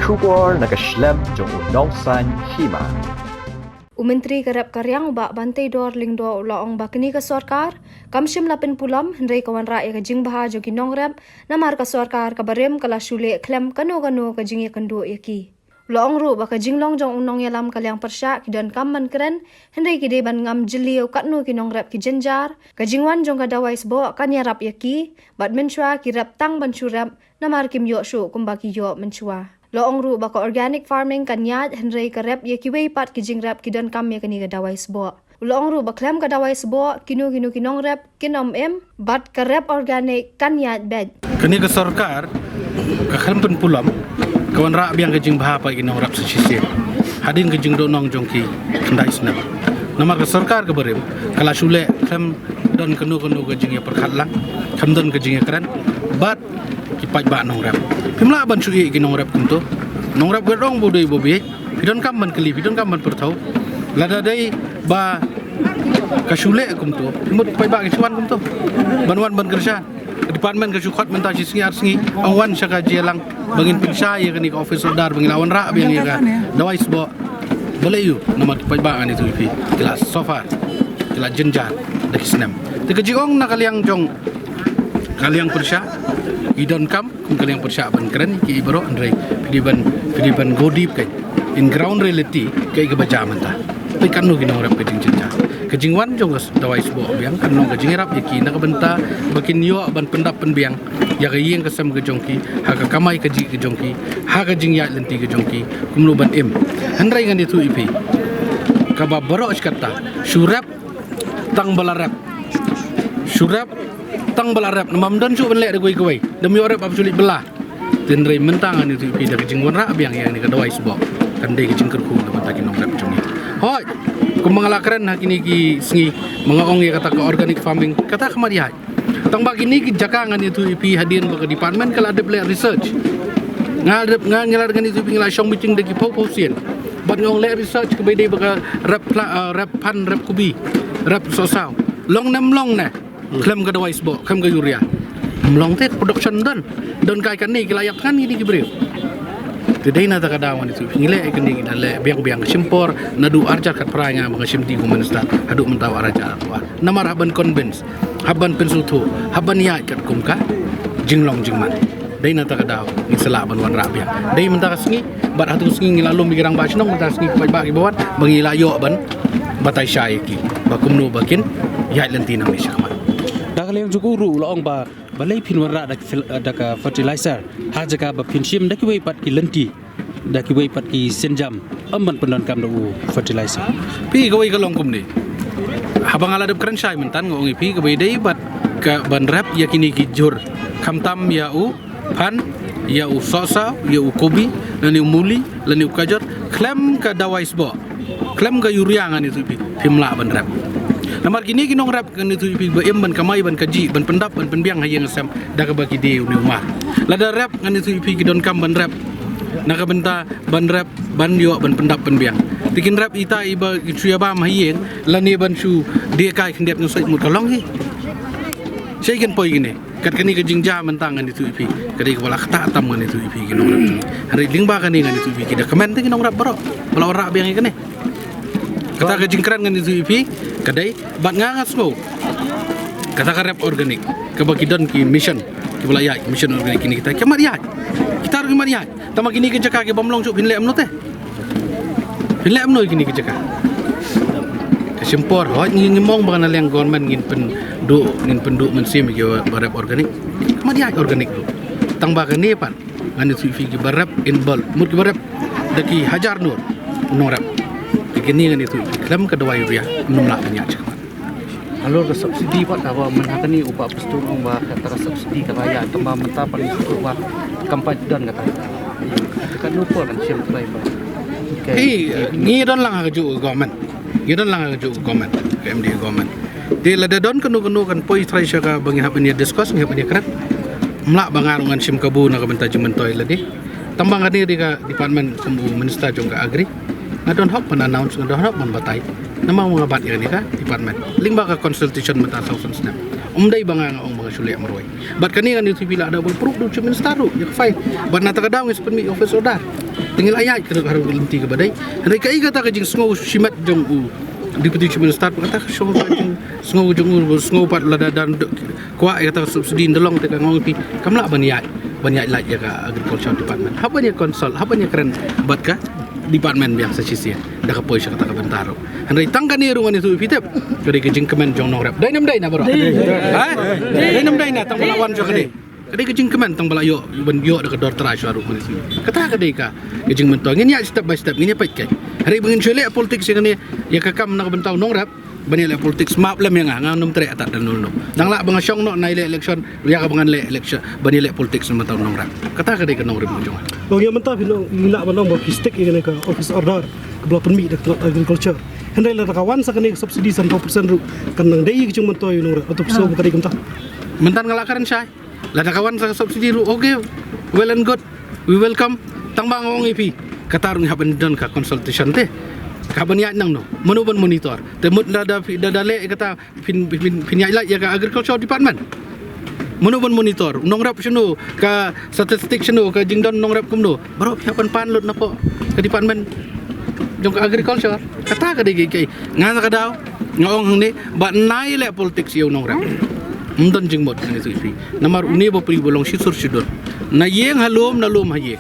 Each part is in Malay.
bersyukur nak Islam jong unongsan hima. Menteri Kerap Karyang bak bantai dor ling do laong bakni ke sarkar kamshim lapin pulam hendrai kawan rakyat ke jing baha jogi nongrap namar ke sarkar ke barem kala shule klem kano ke jingi kendo yaki laong ru bak jing long jong unong yalam kalyang persya kidan kamman keren hendrai kide ban ngam jeliu katnu ki nongrap ki jenjar ke jingwan jong ka dawai sbo kan yarap yaki bat menchua kirap tang ban surap namar kim yo shu kumbaki yo menchua Loong ru baka organic farming kanyat hendrai karep ye kiwei pat kijing rap kidan kam ye kani gadawai sbo. Loong ru baklem gadawai sbo kinu kinong rap kinom bat karep organic kanyat bed. Kani ke sarkar ke khampen pulam kawan rak biang kejing bahapa kinong rap sesisir. Hadin kejing donong jongki kendai snap. Nama ke sarkar ke berem kala shule kham don kenu kejing ye perkhatlang kham don kejing ye keren bat kipat ba nong rap. Pimla ban sui ki nong rap kunto. Nong rap gerong bodoi bobi. Pidon kam ban keli, pidon kam ban pertau. Lada dai ba kasule kunto. Mut pai ba ki chuan kunto. Banwan ban kerja. Department ke syukat mentah singi arsingi awan syaka jelang bangin pinsya ye kani ka officer dar bangin awan ra biang ye ka. Dawai sbo. Boleh yu nama pai ba ani tu ipi. Kelas sofa. Kelas jenjar dak senam. Tekejiong nak kaliang jong kaliang persya idon kam kaliang persya ban keren ki ibro andrei pidiban godip kai in ground reality kai ke baca manta pai kanu ki nong rap peding cinta kejingwan jong dawai sbo biang kan nong kejing rap ki nak benta bakin yo ban pendap penbiang ya ke yeng kesam ke jongki ha ka kamai ke ji ke jongki ha ka jing ya lenti ke jongki kumlu ban im andrei ngan itu ipi ka ba baro kata surap tang balarap surap tang balarap namam dan cu benlek de goi demi orap ab sulit belah tenrei mentangan itu pi dak jingwan ra biang yang ni kadawai sebab kan dei jingker ku da bantaki nong rap jong ni hoi ku mangala keren hakini ki singi mangaong ye kata ke organic farming kata kemari hai tang bagi ni ki jakangan itu pi hadin ke department kala ada play research ngadep ngalar dengan itu pi ngala shong meeting de ki pau sien bat ngong le research ke bede baka rap pan rap kubi rap sosau long nam long na klem ke dawai sbo klem ke yuria melong tek production don kai kan ni layak kan ni gibril kedai na ta kadawan itu ngile ikni dale biang simpor nadu arjar kat pranga mga simti ko mansta adu mentaw araja wa namar haban convince haban pensultu haban ya kat kumka jinglong jingman dai na ta kadaw ni sala ban wan rabia dai menta singi bat hatu singi lalu migirang ba sinong menta singi ba bawat bangila yo ban batai syai ki bakumnu bakin ya lentina mi syakman Kaliang jukuru laong ba balai pinwara dak fertilizer ha jaga ba pinshim dak wei pat ki lenti dak wei pat ki senjam amman pendon kam do fertilizer pi gawai kalong kum ni habang ala dep keren syai mentan ngongi pi gawai dei bat ka ban rap yakini ki jur kamtam ya u pan ya u sosa ya u kobi lani muli lani kajot klem ka dawai sbo klem ka yuria ngan itu pi pimla ban rap namar kini kinong rap kan itu ipi ba ban kamai ban kaji ban pendap ban penbiang hayang sam daga bagi de ni umar lada rap kan itu ipi kidon kam ban rap naga benta ban rap ban yo ban pendap penbiang tikin rap ita iba itria ba hayeng lani ban su de kai kendep nusai mut kalong hi sei kan poi gini kat kani ke jingja mentangan itu ipi kadi kepala kata atam kan itu ipi kinong rap hari lingba kan dengan itu ipi kida kemen kinong rap baro bala rap biang ikane kata ke jingkran kan itu ipi kadai bat ngangas mo kata ka rap organik ke bakidon ki mission ki belayai mission organik ini kita kemat ya kita harus kemat ya tama kini ke jaka ke bomlong cuk pinle amno teh pinle amno kini ke jaka ke sempor hot ngimong bangan yang government ngin penduk mensim ke rap organik kemat ya organik tu tang bagan ni pan ngan itu fi ki barap in bol mut ki barap daki hajar nur no rap kini kan itu klem kedua ya menolak banyak cakap. Alur ke subsidi pak kawa menakani upah pestung ba kata subsidi keraya tambah mentah paling suku ba kampai dan kata. Kan lupa kan sim try ba. Ni don lang aju government. Ni don lang aju government, KMD government. Di lada don kenu kan poi try syaka bangin hapin dia discuss ngap dia keren. Melak bangarungan sim kabu nak benta jumen toy ladi. Tambang kan di department sembu minister jong ka agri. Ngadon hok pan announce ngadon hok man batai nama mengabat ini ka department lingba ka consultation mata thousand snap umday banga nga mga suli amroy bat kani kan itu bila ada proof do cumin staru ya fai bat na taga daw is permi office order tinggal ayat ke harus lenti ke badai hari kai kata ke jing sngo shimat jong u deputy cumin star kata ke show jing sngo jong u sngo pat lada dan kwa kata subsidi ndolong te ka ngopi kamla baniat la ya ka agriculture department apa ni konsol apa ni keren bat ka department biang sa sisi dah ka poy kata ka bentaro hari tangkan ni rungan itu fitep kadi ke jing kemen jong nong rap dai nam dai na bro ha dai nam dai na tang balawan jo kadi kadi ke jing kemen tang balayo ben yo da ka dor tra swaru ni kata kadi ka ke jing mentong ni step by step ni pait kai hari bengin chole politik sing ni ya ka kam na ka bentau nong rap bani le politik map lam yang ngam tre atat dan nol nang la bang syong no nai le election ya ka bangan le election bani le politik sama tau nong rap kata kadi ka nong rap jong bang yang mentah bino ngila banong ba pistek ini ka office order kebelah permi dak agriculture hendai la kawan sakani subsidi 100% ru kan nang dai kicung mentoy nong atau piso kadi kentah mentan ngalakaran syai la kawan sa subsidi ru okay well and good we welcome tang bang ong ipi katarung haban don ka consultation te kaban ya nang no menuban monitor temut dada le kata pin ya ya ka agriculture department menuban monitor nong rap sino ka statistik sino ka jingdon nong rap kumno baro hapan pan lut napo ka department jong ka agriculture kata ka digi kai ngan ka daw ngong ni ba nai le politics yo nong rap mundon jingmot ni tu ipi namar uni bo pri bolong sisur sidon na yeng halom na lom haye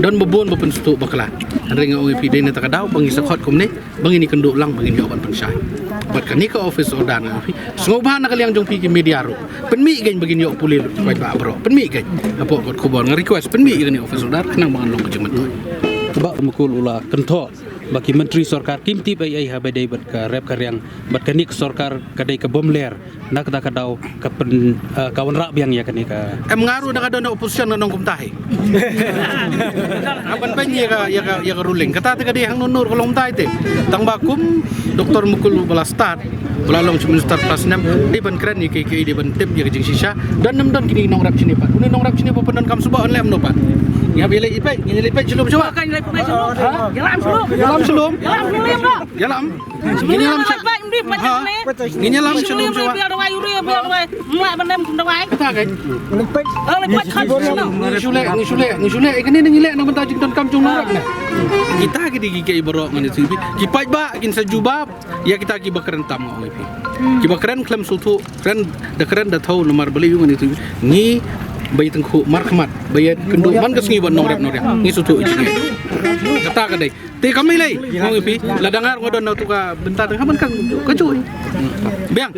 don bobon bo penstu bakla ring ong ipi dai na takadaw bangi sakot kumne bangi ni kenduk lang bangi jawaban pensai bat kani ka office order na ipi sngobhan na kaliang jong pi media ro penmi gain bagin yo pulil bai ba bro penmi gain apo kot khobor nga request penmi gani office order kenang bangan long kejemen ba mukul ula kentho bagi menteri sorkar kimti bai ai habadai bat ka rep karyang bat kanik sorkar kadai ka bomler nak ta kadau ka kawan rak biang ya kani ka ngaru na kadon opposition na nong kumtahi apan pen ya ka ruling kata te kadi hang nunur kolong tai te tang bakum doktor mukul bala start belalong cuman start plus 6 di ban keren ni ke di ban tip ya jing sisa dan nem don kini nong rap sini pat uni nong rap sini penan kam suba on lem no pat ya bila ipek ni ipek celum coba kan ipek celum jalan celum jalan celum jalan celum dah jalan ini lam ini lam celum coba biar dawai uria biar dawai mak benem dawai kata kan lepek lepek kan ni sule ikani ni ngilek nang bentajing don kam jung nong rap kita gidi gigi borok ngani sibi kipai ba kin sajubab ya kita ki bakran tam ngoi pi ki bakran klem sutu kran da kran da thau nomar beli ngani sibi ni bayi tengku markmat bayi kenduk man kesngi bon nong rap ni sutu ijinge kata ka dai te kami lai ngoi pi la dangar ngodon tu ka bentar kan kan kecuy biang